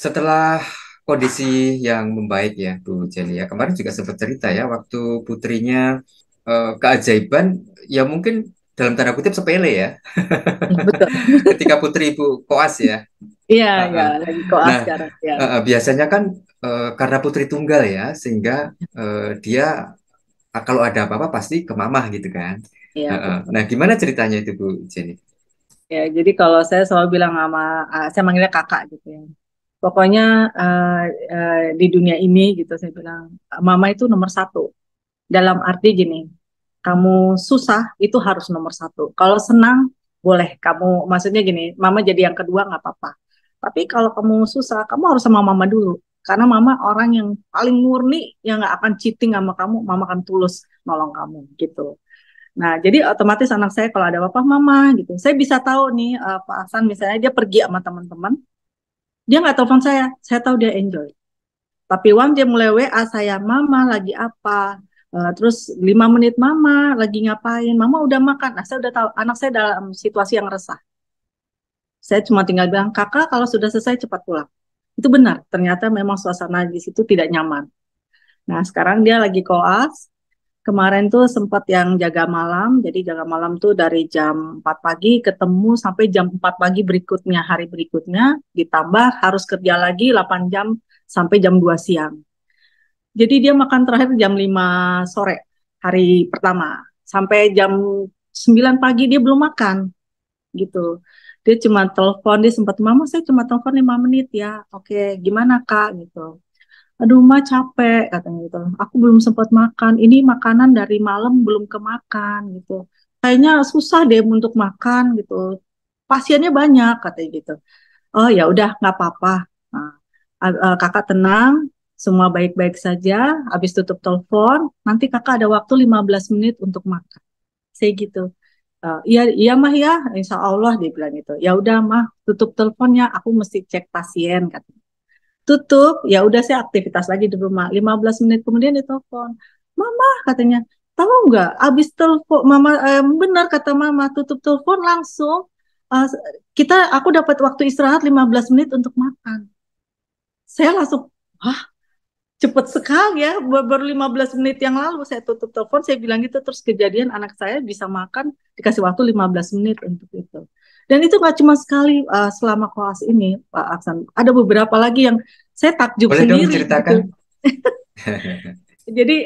Setelah kondisi yang membaik ya, Bu Jenny ya, kemarin juga sempat cerita ya, waktu putrinya keajaiban, ya mungkin dalam tanda kutip sepele ya, Ya, betul. ketika putri Ibu koas ya. Iya, Uh, ya, uh. lagi koas Nah, sekarang ya. biasanya kan karena putri tunggal ya, sehingga dia kalau ada apa-apa pasti ke mamah gitu kan. Iya, Nah, betul. gimana ceritanya itu Bu Jenny? Ya, jadi kalau saya selalu bilang sama, saya manggilnya kakak gitu ya. Pokoknya eh, di dunia ini gitu saya bilang, mama itu nomor satu. Dalam arti gini, kamu susah itu harus nomor satu. Kalau senang boleh kamu, maksudnya gini, mama jadi yang kedua nggak apa-apa. Tapi kalau kamu susah, kamu harus sama mama dulu. Karena mama orang yang paling murni, yang nggak akan cheating sama kamu, mama akan tulus nolong kamu gitu. Nah, jadi otomatis anak saya kalau ada apa-apa, mama gitu. Saya bisa tahu nih, Pak Hasan misalnya dia pergi sama teman-teman, dia nggak telepon saya tahu dia enjoy. Tapi Wang dia mulai WA saya, mama lagi apa? Terus 5 menit mama lagi ngapain? Mama udah makan. Nah, saya udah tahu anak saya dalam situasi yang resah. Saya cuma tinggal bilang, kakak kalau sudah selesai cepat pulang. Itu benar, ternyata memang suasana di situ tidak nyaman. Nah, sekarang dia lagi koas. Kemarin tuh sempat yang jaga malam, jadi jaga malam tuh dari jam 4 pagi ketemu sampai jam 4 pagi berikutnya, hari berikutnya, ditambah harus kerja lagi 8 jam sampai jam 2 siang. Jadi dia makan terakhir jam 5 sore hari pertama. Sampai jam 9 pagi dia belum makan gitu. Dia cuma telepon, dia sempat, mama saya cuma telepon 5 menit ya. Oke, gimana kak gitu. Aduh ma capek katanya gitu. Aku belum sempat makan. Ini makanan dari malam belum kemakan gitu. Kayaknya susah deh untuk makan gitu. Pasiennya banyak katanya gitu. Oh ya udah nggak apa-apa. Nah, kakak tenang, semua baik-baik saja. Habis tutup telepon, nanti kakak ada waktu 15 menit untuk makan. Saya gitu. Iya, iya mah ya, insya Allah dia bilang gitu. Ya udah mah, tutup teleponnya, aku mesti cek pasien katanya. Tutup, ya udah saya aktivitas lagi di rumah. 15 menit kemudian ditelepon. Mama katanya, tahu nggak? Abis telepon, mama benar kata mama, tutup telepon langsung. eh, aku dapat waktu istirahat 15 menit untuk makan. Saya langsung, wah cepet sekali ya, baru 15 menit yang lalu saya tutup telepon, saya bilang gitu, terus kejadian anak saya bisa makan, dikasih waktu 15 menit untuk itu. Dan itu nggak cuma sekali selama koas ini, Pak Aksan. Ada beberapa lagi yang saya takjub Boleh dong sendiri diceritakan? gitu. Jadi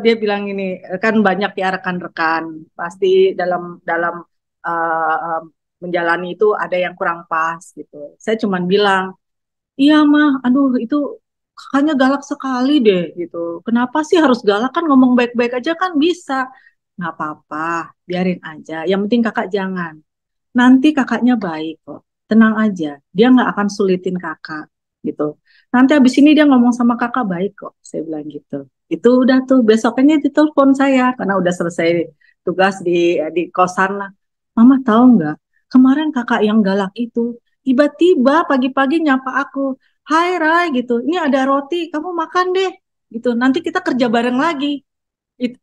dia bilang ini, kan banyak ya rekan-rekan, pasti dalam dalam uh, menjalani itu ada yang kurang pas gitu. Saya cuma bilang, iya mah, aduh itu kakaknya galak sekali deh gitu. Kenapa sih harus galak kan ngomong baik-baik aja kan bisa. Nggak apa-apa, biarin aja. Yang penting kakak jangan. Nanti kakaknya baik kok. Tenang aja, dia nggak akan sulitin kakak gitu. Nanti abis ini dia ngomong sama kakak baik kok. Saya bilang gitu. Itu udah tuh besoknya ditelepon saya karena udah selesai tugas di kosan lah. Mama tahu nggak? Kemarin kakak yang galak itu tiba-tiba pagi-pagi nyapa aku. Hai Rai gitu. Ini ada roti, kamu makan deh gitu. Nanti kita kerja bareng lagi. It-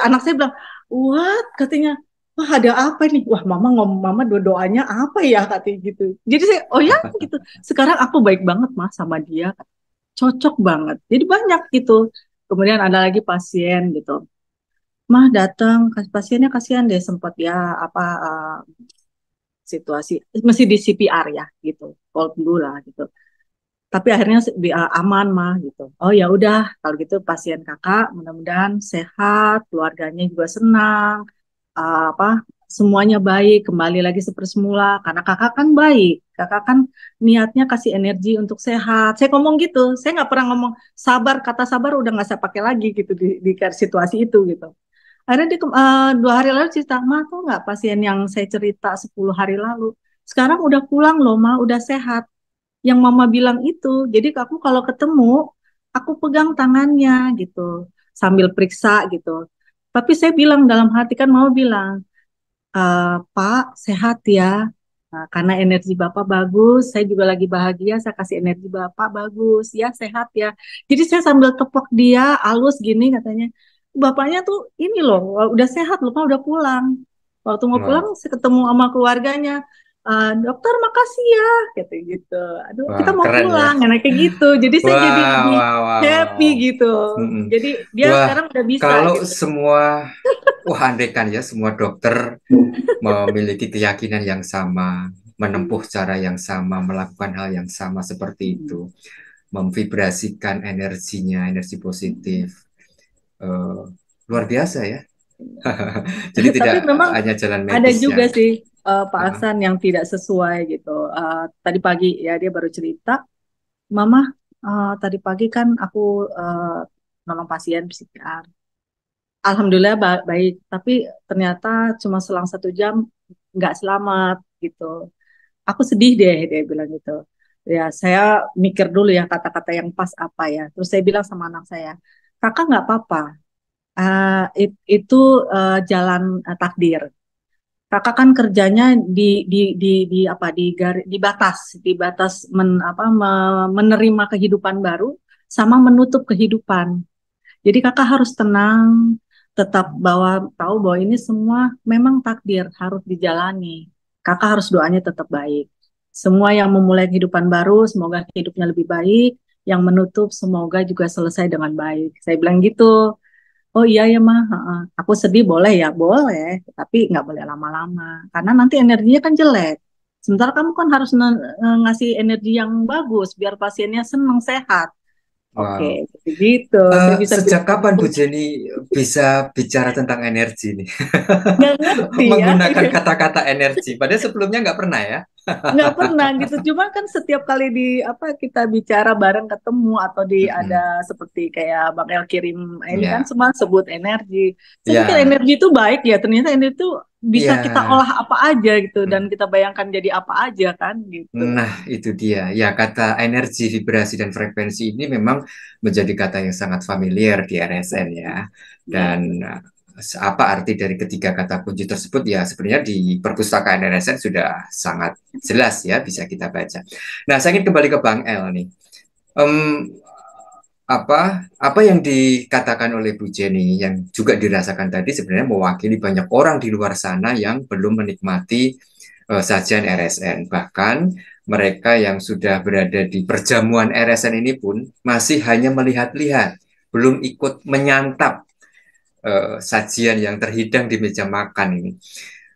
anak saya bilang, "What?" katanya. Wah, ada apa nih? Wah, mama ngomong mama doanya apa ya katanya gitu. Jadi saya, oh ya gitu. Sekarang aku baik banget mas sama dia. Cocok banget. Jadi banyak gitu. Kemudian ada lagi pasien gitu. Mah datang, pasiennya kasihan deh sempat ya apa situasi mesti di CPR ya gitu. Hold dulu lah gitu. Tapi akhirnya aman mah gitu. Oh ya udah kalau gitu pasien kakak mudah-mudahan sehat, keluarganya juga senang, apa semuanya baik, kembali lagi seperti semula karena kakak kan baik, kakak kan niatnya kasih energi untuk sehat. Saya ngomong gitu, saya nggak pernah ngomong sabar, kata sabar udah nggak saya pakai lagi gitu di situasi itu gitu. Akhirnya dia 2 hari lalu cerita, mah tuh nggak pasien yang saya cerita 10 hari lalu, sekarang udah pulang loh mah, udah sehat yang mama bilang itu. Jadi aku kalau ketemu, aku pegang tangannya gitu, sambil periksa gitu. Tapi saya bilang dalam hati kan mama bilang, Pak sehat ya. Nah, karena energi Bapak bagus, saya juga lagi bahagia, saya kasih energi Bapak bagus, ya sehat ya. Jadi saya sambil tepok dia, halus gini katanya, Bapaknya tuh ini loh, udah sehat loh, Pak udah pulang. Waktu mau pulang, Wow. saya ketemu sama keluarganya, dokter makasih ya, kata gitu. Aduh, kita Wah, mau keren ya. pulang, enak kayak gitu. Jadi saya jadi Wah, lebih wah, wah, wah, happy wah. gitu. Mm-mm. Jadi dia Wah, sekarang udah bisa kalau gitu. semua, wah andaikan ya semua dokter memiliki keyakinan yang sama, menempuh cara yang sama, melakukan hal yang sama seperti Mm. itu, memvibrasikan energinya, energi positif, eh, luar biasa ya. Jadi tidak Tapi memang hanya jalan ada medis juga yang, sih Pak uh, Aksan yang tidak sesuai gitu. Tadi pagi ya dia baru cerita, Mama, tadi pagi kan aku nolong pasien PCR. Alhamdulillah baik, tapi ternyata cuma selang 1 jam nggak selamat gitu. Aku sedih deh, dia bilang gitu. Ya, saya mikir dulu ya kata-kata yang pas apa ya. Terus saya bilang sama anak saya, kakak nggak apa-apa. Itu jalan takdir. Kakak kan kerjanya di apa di batas menerima kehidupan baru sama menutup kehidupan. Jadi kakak harus tenang, tetap tahu bahwa ini semua memang takdir harus dijalani. Kakak harus doanya tetap baik. Semua yang memulai kehidupan baru, semoga hidupnya lebih baik. Yang menutup, semoga juga selesai dengan baik. Saya bilang gitu. Oh iya ya mah, heeh. Aku sedih boleh ya, boleh. Tapi nggak boleh lama-lama. Karena nanti energinya kan jelek. Sementara kamu kan harus ngasih energi yang bagus biar pasiennya senang sehat. Oke, wow. gitu. Saya bisa Sejak bilang kapan gitu. Bu Jenny bisa bicara tentang energi nih? Nggak ngerti ya. Menggunakan kata-kata energi. Padahal sebelumnya nggak pernah ya. Nggak pernah gitu. Cuma kan setiap kali di apa kita bicara bareng ketemu atau di ada Mm-mm. seperti kayak Bang El kirim ini kan Ya, semua sebut energi. Saya pikir ya, energi itu baik ya. Ternyata energi itu bisa kita ya. olah apa aja gitu dan Hmm. kita bayangkan jadi apa aja kan gitu. Nah, itu dia. Ya, kata energi, vibrasi, dan frekuensi ini memang menjadi kata yang sangat familiar di RSN ya. Dan Ya. apa arti dari ketiga kata kunci tersebut? Ya, sebenarnya di perpustakaan RSN sudah sangat jelas ya, bisa kita baca. Nah, saya ingin kembali ke Bang El nih. Em, apa yang dikatakan oleh Bu Jenny yang juga dirasakan tadi sebenarnya mewakili banyak orang di luar sana yang belum menikmati sajian RSN. Bahkan mereka yang sudah berada di perjamuan RSN ini pun masih hanya melihat-lihat, belum ikut menyantap sajian yang terhidang di meja makan ini.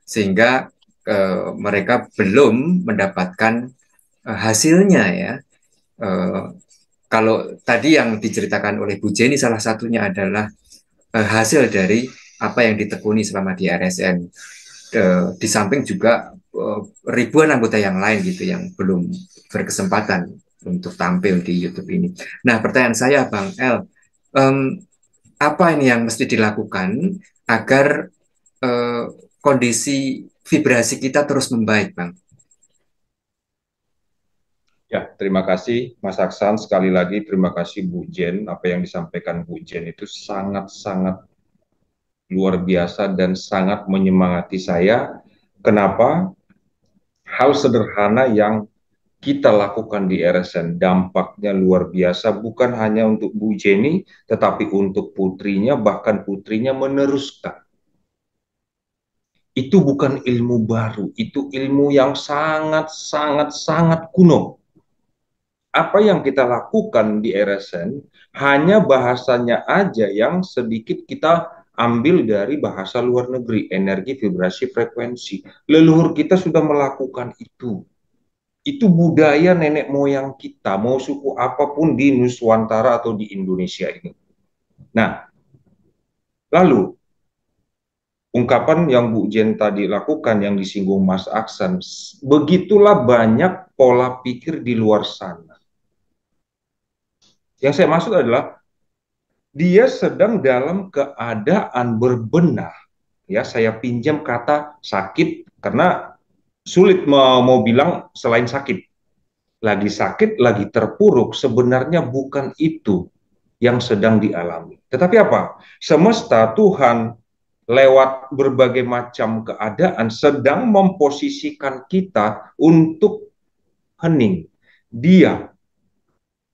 Sehingga mereka belum mendapatkan hasilnya ya. Eh, kalau tadi yang diceritakan oleh Bu Jenny salah satunya adalah hasil dari apa yang ditekuni selama di RSN. Di samping juga ribuan anggota yang lain gitu yang belum berkesempatan untuk tampil di YouTube ini. Nah, pertanyaan saya, Bang El, um, apa ini yang mesti dilakukan agar uh, kondisi vibrasi kita terus membaik, Bang? Ya, terima kasih Mas Aksan. Sekali lagi terima kasih Bu Jen. Apa yang disampaikan Bu Jen itu sangat-sangat luar biasa dan sangat menyemangati saya. Kenapa? Hal sederhana yang kita lakukan di RSN dampaknya luar biasa bukan hanya untuk Bu Jenny tetapi untuk putrinya bahkan putrinya meneruskan. Itu bukan ilmu baru, itu ilmu yang sangat sangat sangat kuno. Apa yang kita lakukan di RSN hanya bahasanya aja yang sedikit kita ambil dari bahasa luar negeri, energi, vibrasi, frekuensi. Leluhur kita sudah melakukan itu. Itu budaya nenek moyang kita, mau suku apapun di Nuswantara atau di Indonesia ini. Nah, lalu ungkapan yang Bu Jen tadi lakukan yang disinggung Mas Aksan, begitulah banyak pola pikir di luar sana. Yang saya maksud adalah dia sedang dalam keadaan berbenah. Ya, saya pinjam kata sakit karena sulit mau bilang selain sakit. Lagi sakit, lagi terpuruk, sebenarnya bukan itu yang sedang dialami. Tetapi apa? Semesta Tuhan lewat berbagai macam keadaan sedang memposisikan kita untuk hening, diam,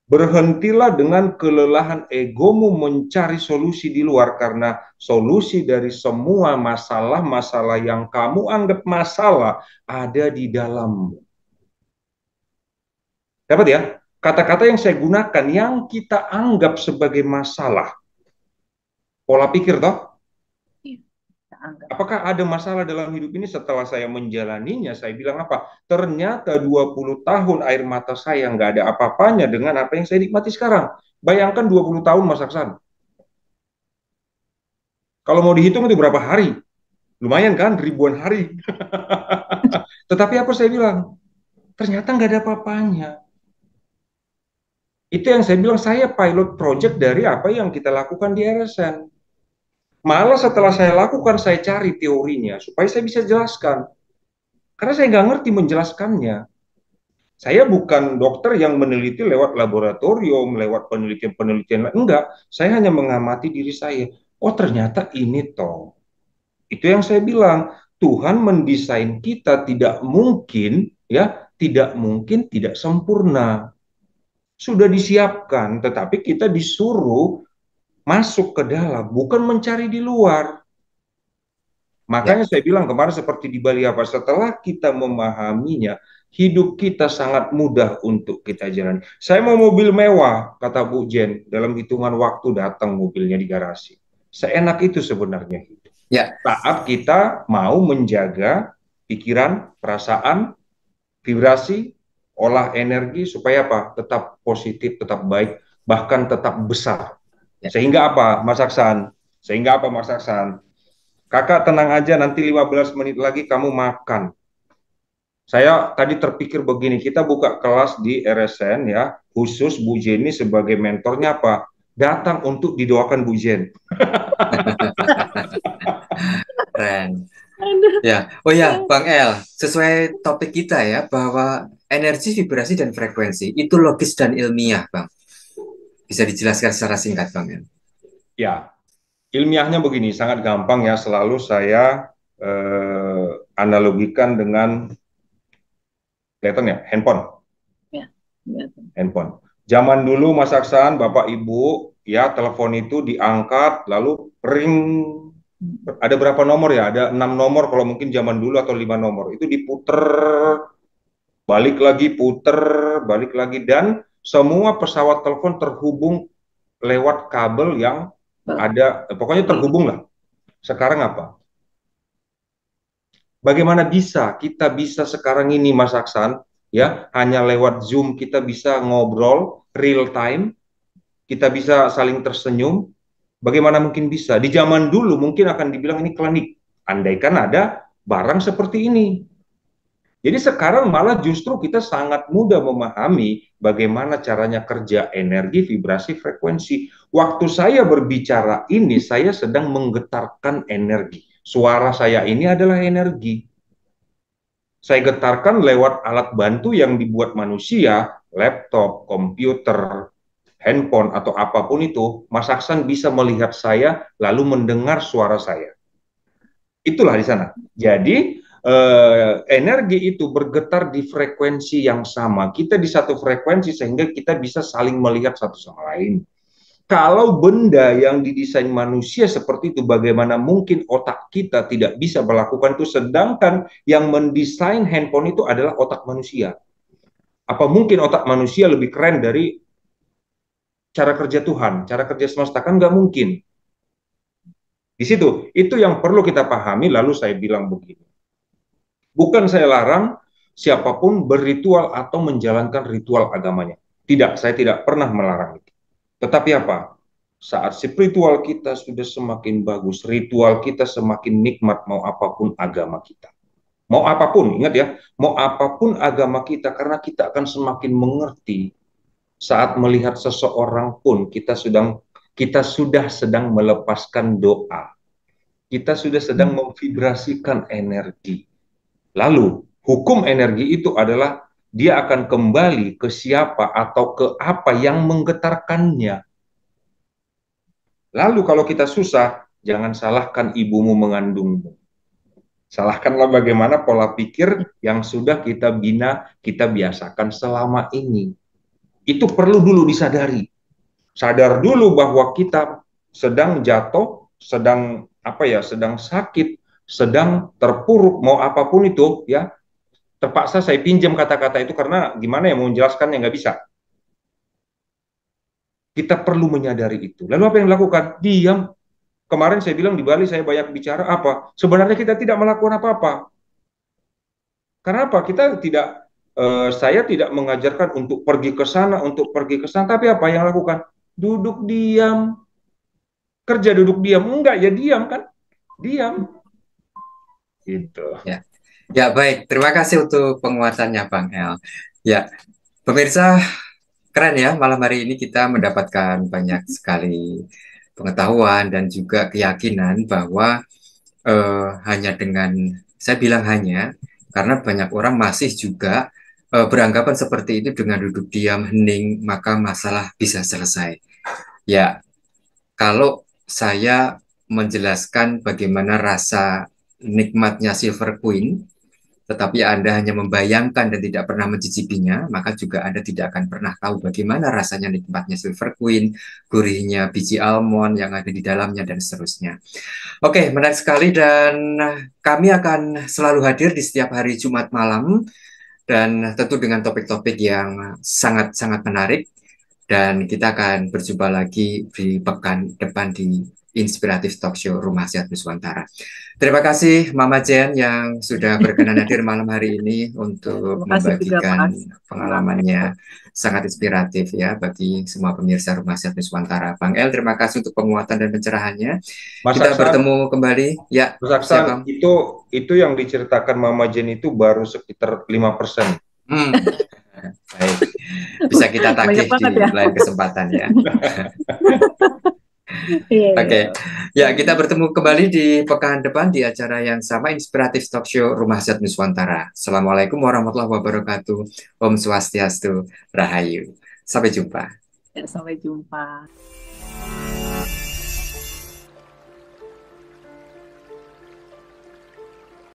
Berhentilah dengan kelelahan egomu mencari solusi di luar, karena solusi dari semua masalah-masalah yang kamu anggap masalah ada di dalammu. Dapat ya? Kata-kata yang saya gunakan yang kita anggap sebagai masalah. Pola pikir toh? Iya, kita anggap. Apakah ada masalah dalam hidup ini? Setelah saya menjalaninya, saya bilang apa? Ternyata 20 tahun air mata saya nggak ada apa-apanya dengan apa yang saya nikmati sekarang. Bayangkan 20 tahun Mas Aksan. Kalau mau dihitung itu berapa hari? Lumayan kan, ribuan hari. Tetapi apa saya bilang? Ternyata nggak ada apa-apanya. Itu yang saya bilang, saya pilot project dari apa yang kita lakukan di RSN. Malah setelah saya lakukan, saya cari teorinya supaya saya bisa jelaskan. Karena saya nggak ngerti menjelaskannya. Saya bukan dokter yang meneliti lewat laboratorium, lewat penelitian-penelitian. Enggak, saya hanya mengamati diri saya. Oh, ternyata ini toh. Itu yang saya bilang, Tuhan mendesain kita tidak mungkin, ya, tidak mungkin tidak sempurna. Sudah disiapkan, tetapi kita disuruh masuk ke dalam, bukan mencari di luar. Ya, Makanya saya bilang kemarin seperti di Bali apa, setelah kita memahaminya, hidup kita sangat mudah untuk kita jalani. Saya mau mobil mewah, kata Bu Jen, dalam hitungan waktu datang mobilnya di garasi. Seenak itu sebenarnya hidup. ya, Saat kita mau menjaga pikiran, perasaan, vibrasi, olah energi supaya apa? Tetap positif, tetap baik, bahkan tetap besar. ya. Sehingga apa, Mas Aksan? Sehingga apa, Mas Aksan? Kakak tenang aja, nanti 15 menit lagi kamu makan. Saya tadi terpikir begini, kita buka kelas di RSN ya, khusus Bu Jenny sebagai mentornya apa? Datang untuk didoakan Bu Jen. Keren. Aduh. Ya, oh ya, Bang El, sesuai topik kita ya, bahwa energi, vibrasi, dan frekuensi itu logis dan ilmiah, Bang. Bisa dijelaskan secara singkat, Bang El? Ya, ilmiahnya begini, sangat gampang ya, selalu saya analogikan dengan, kelihatan ya, handphone. Ya, ya. Handphone. Zaman dulu Mas Aksan, Bapak Ibu, ya telepon itu diangkat, lalu ring, ada berapa nomor ya? Ada 6 nomor kalau mungkin zaman dulu atau 5 nomor. Itu diputer, puter, balik lagi, dan semua pesawat telepon terhubung lewat kabel yang ada, pokoknya terhubung lah. Sekarang apa? Bagaimana bisa kita bisa sekarang ini Mas Aksan, ya hanya lewat Zoom kita bisa ngobrol real time, kita bisa saling tersenyum. Bagaimana mungkin bisa? Di zaman dulu mungkin akan dibilang ini klinik, andaikan ada barang seperti ini. Jadi sekarang malah justru kita sangat mudah memahami bagaimana caranya kerja energi, vibrasi, frekuensi. Waktu saya berbicara ini, saya sedang menggetarkan energi. Suara saya ini adalah energi. Saya getarkan lewat alat bantu yang dibuat manusia, laptop, komputer, handphone, atau apapun itu. Mas Aksan bisa melihat saya, lalu mendengar suara saya. Itulah di sana. Jadi, energi itu bergetar di frekuensi yang sama. Kita di satu frekuensi sehingga kita bisa saling melihat satu sama lain. Kalau benda yang didesain manusia seperti itu, bagaimana mungkin otak kita tidak bisa melakukan itu, sedangkan yang mendesain handphone itu adalah otak manusia. Apa mungkin otak manusia lebih keren dari cara kerja Tuhan, cara kerja semesta? Kan nggak mungkin. Di situ, itu yang perlu kita pahami, lalu saya bilang begini. Bukan saya larang siapapun berritual atau menjalankan ritual agamanya. Tidak, saya tidak pernah melarang itu. Tetapi apa? Saat spiritual kita sudah semakin bagus, ritual kita semakin nikmat, mau apapun agama kita. Mau apapun, ingat ya, mau apapun agama kita, karena kita akan semakin mengerti saat melihat seseorang pun kita sudah sedang melepaskan doa. Kita sudah sedang memvibrasikan energi. Lalu, hukum energi itu adalah dia akan kembali ke siapa atau ke apa yang menggetarkannya. Lalu kalau kita susah, jangan salahkan ibumu mengandungmu. Salahkanlah bagaimana pola pikir yang sudah kita bina, kita biasakan selama ini. Itu perlu dulu disadari. Sadar dulu bahwa kita sedang jatuh, sedang sedang sakit, sedang terpuruk, mau apapun itu, ya. Terpaksa saya pinjam kata-kata itu karena gimana ya mau menjelaskannya, nggak bisa. Kita perlu menyadari itu. Lalu apa yang dilakukan? Diam. Kemarin saya bilang di Bali saya banyak bicara apa? Sebenarnya kita tidak melakukan apa-apa. Karena apa? Saya tidak mengajarkan untuk pergi ke sana, tapi apa yang lakukan? Duduk diam, kerja duduk diam. Enggak, ya diam kan? Diam. Gitu. Ya, ya baik. Terima kasih untuk penguatannya, Bang El. Ya, pemirsa, keren ya. Malam hari ini kita mendapatkan banyak sekali pengetahuan dan juga keyakinan bahwa hanya dengan, saya bilang hanya, karena banyak orang masih juga beranggapan seperti itu, dengan duduk diam, hening, maka masalah bisa selesai. Ya, kalau saya menjelaskan bagaimana rasa nikmatnya Silver Queen, tetapi Anda hanya membayangkan dan tidak pernah mencicipinya, maka juga Anda tidak akan pernah tahu bagaimana rasanya nikmatnya Silver Queen, gurihnya biji almond yang ada di dalamnya, dan seterusnya. Oke, menarik sekali, dan kami akan selalu hadir di setiap hari Jumat malam, dan tentu dengan topik-topik yang sangat-sangat menarik. Dan kita akan berjumpa lagi di pekan depan di Inspiratif Talk Show Rumah Sehat Nuswantara. Terima kasih Mama Jen yang sudah berkenan hadir malam hari ini untuk Terima kasih juga Pak membagikan Ars. pengalamannya, sangat inspiratif ya bagi semua pemirsa Rumah Sehat Nuswantara. Bang El, terima kasih untuk penguatan dan pencerahannya. Mas Kita Aksan, bertemu kembali. Ya, Mas Aksan, siapa? itu yang diceritakan Mama Jen itu baru sekitar 5%. Baik. Bisa kita Banyak tagih banget di ya. lain kesempatan ya. Iya, Oke, iya. ya kita bertemu kembali di pekan depan di acara yang sama, Inspiratif Talk Show Rumah Sehat Nuswantara. Assalamualaikum warahmatullahi wabarakatuh. Om Swastiastu, Rahayu. Sampai jumpa. Ya, sampai jumpa.